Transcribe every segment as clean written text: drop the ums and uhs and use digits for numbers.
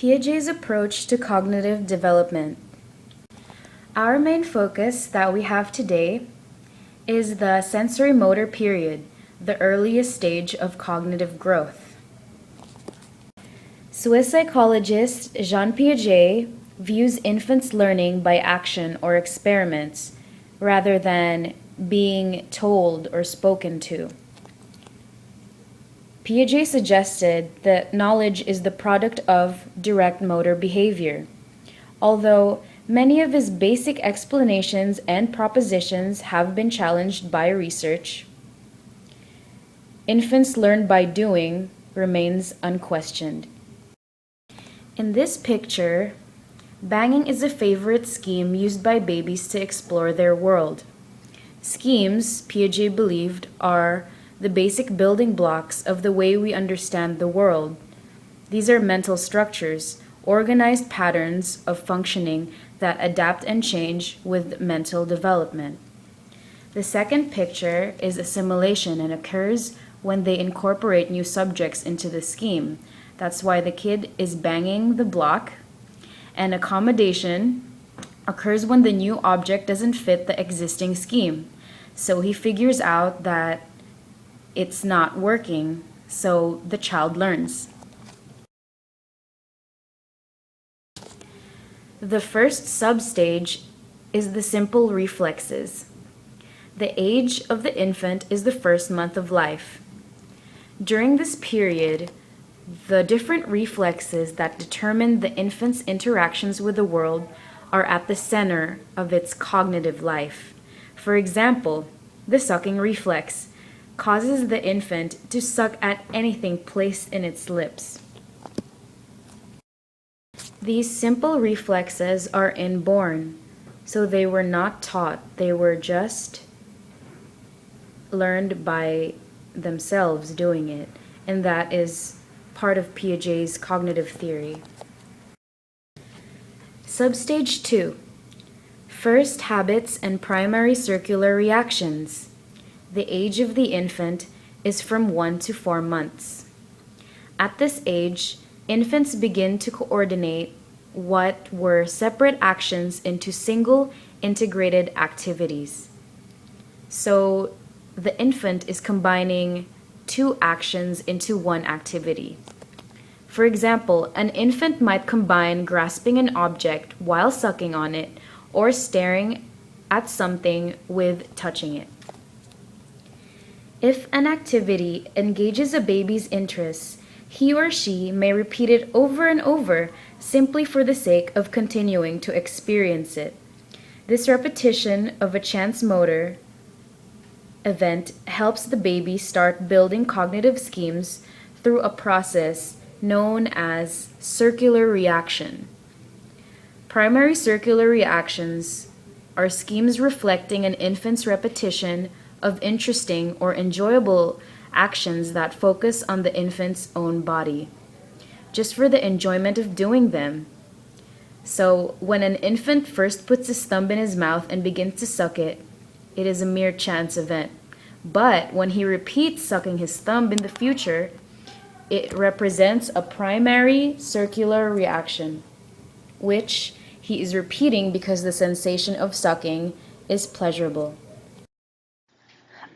Piaget's approach to cognitive development. Our main focus that we have today is the sensorimotor period, the earliest stage of cognitive growth. Swiss psychologist Jean Piaget views infants learning by action or experiments rather than being told or spoken to. Piaget suggested that knowledge is the product of direct motor behavior. Although many of his basic explanations and propositions have been challenged by research, infants learn by doing remains unquestioned. In this picture, banging is a favorite scheme used by babies to explore their world. Schemes, Piaget believed, are the basic building blocks of the way we understand the world. These are mental structures, organized patterns of functioning that adapt and change with mental development. The second picture is assimilation and occurs when they incorporate new subjects into the scheme. That's why the kid is banging the block. And accommodation occurs when the new object doesn't fit the existing scheme. So he figures out that it's not working, so the child learns. The first substage is the simple reflexes. The age of the infant is the first month of life. During this period, the different reflexes that determine the infant's interactions with the world are at the center of its cognitive life. For example, the sucking reflex causes the infant to suck at anything placed in its lips. These simple reflexes are inborn, so they were not taught, they were just learned by themselves doing it, and that is part of Piaget's cognitive theory. Substage 2. First habits and primary circular reactions. The age of the infant is from 1 to 4 months. At this age, infants begin to coordinate what were separate actions into single integrated activities. So the infant is combining two actions into one activity. For example, an infant might combine grasping an object while sucking on it or staring at something with touching it. If an activity engages a baby's interests, he or she may repeat it over and over simply for the sake of continuing to experience it. This repetition of a chance motor event helps the baby start building cognitive schemes through a process known as circular reaction. Primary circular reactions are schemes reflecting an infant's repetition of interesting or enjoyable actions that focus on the infant's own body, just for the enjoyment of doing them. So when an infant first puts his thumb in his mouth and begins to suck it, it is a mere chance event. But when he repeats sucking his thumb in the future, it represents a primary circular reaction, which he is repeating because the sensation of sucking is pleasurable.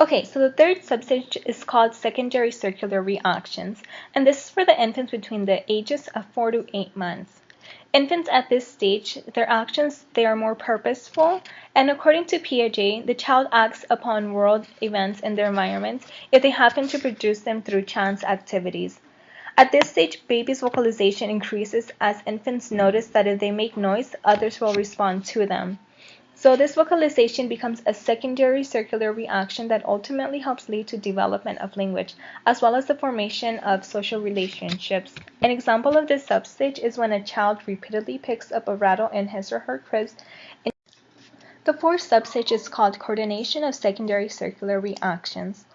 Okay, so the third substage is called secondary circular reactions, and this is for the infants between the ages of 4 to 8 months. Infants at this stage, their actions, they are more purposeful, and according to Piaget, the child acts upon world events in their environment if they happen to produce them through chance activities. At this stage, babies' vocalization increases as infants notice that if they make noise, others will respond to them. So this vocalization becomes a secondary circular reaction that ultimately helps lead to development of language, as well as the formation of social relationships. An example of this substage is when a child repeatedly picks up a rattle in his or her cribs. The fourth substage is called coordination of secondary circular reactions,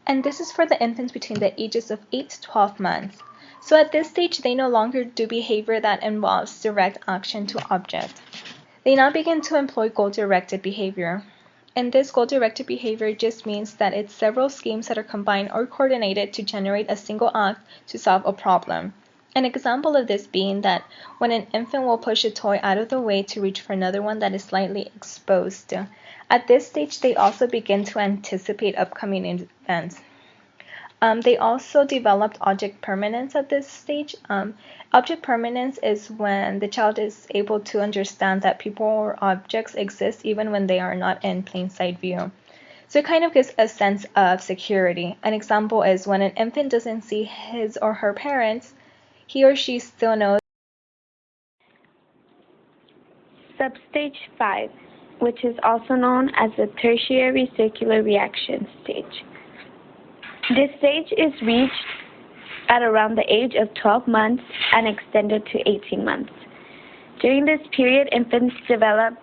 and this is for the infants between the ages of 8 to 12 months. So at this stage, they no longer do behavior that involves direct action to object. They now begin to employ goal-directed behavior. And this goal-directed behavior just means that it's several schemes that are combined or coordinated to generate a single act to solve a problem. An example of this being that when an infant will push a toy out of the way to reach for another one that is slightly exposed. At this stage, they also begin to anticipate upcoming events. They also developed object permanence at this stage. Object permanence is when the child is able to understand that people or objects exist even when they are not in plain sight view. So it kind of gives a sense of security. An example is when an infant doesn't see his or her parents, he or she still knows. Substage 5, which is also known as the tertiary circular reaction stage. This stage is reached at around the age of 12 months and extended to 18 months. During this period, infants develop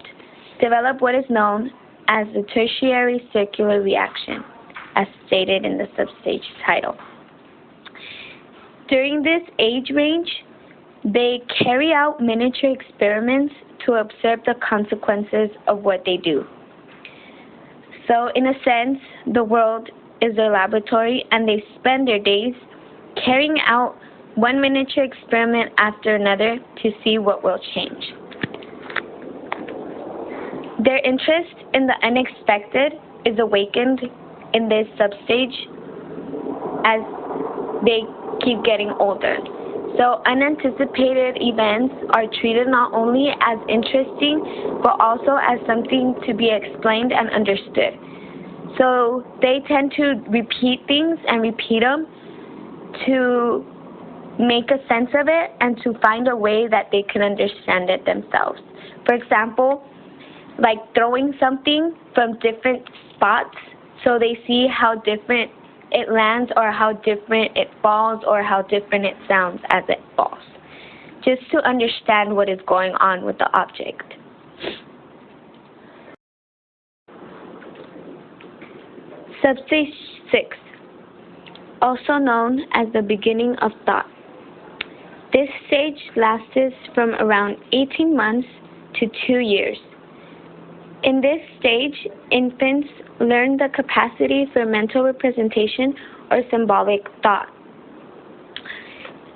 what is known as the tertiary circular reaction, as stated in the substage title. During this age range, they carry out miniature experiments to observe the consequences of what they do. So, in a sense, the world is their laboratory, and they spend their days carrying out one miniature experiment after another to see what will change. Their interest in the unexpected is awakened in this substage as they keep getting older. So unanticipated events are treated not only as interesting, but also as something to be explained and understood. So they tend to repeat things and repeat them to make a sense of it and to find a way that they can understand it themselves. For example, like throwing something from different spots so they see how different it lands or how different it falls or how different it sounds as it falls, just to understand what is going on with the object. Substage 6, also known as the beginning of thought. This stage lasts from around 18 months to 2 years. In this stage, infants learn the capacity for mental representation or symbolic thought.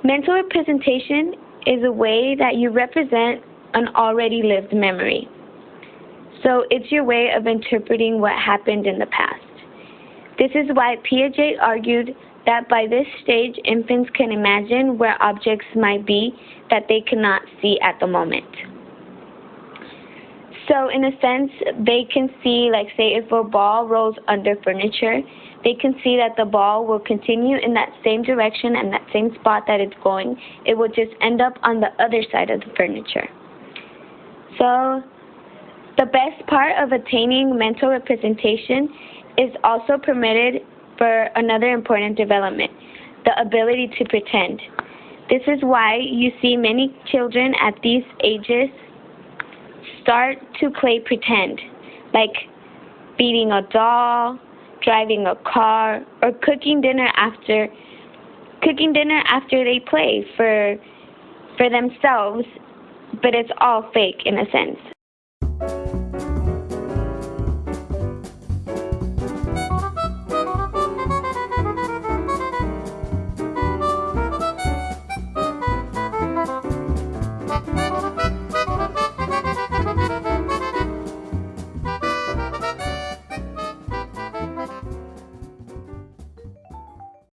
Mental representation is a way that you represent an already lived memory. So it's your way of interpreting what happened in the past. This is why Piaget argued that by this stage, infants can imagine where objects might be that they cannot see at the moment. So in a sense, they can see, like say if a ball rolls under furniture, they can see that the ball will continue in that same direction and that same spot that it's going. It will just end up on the other side of the furniture. So the best part of attaining mental representation is also permitted for another important development, the ability to pretend. This is why you see many children at these ages start to play pretend, like feeding a doll, driving a car, or cooking dinner after they play for themselves, but it's all fake in a sense.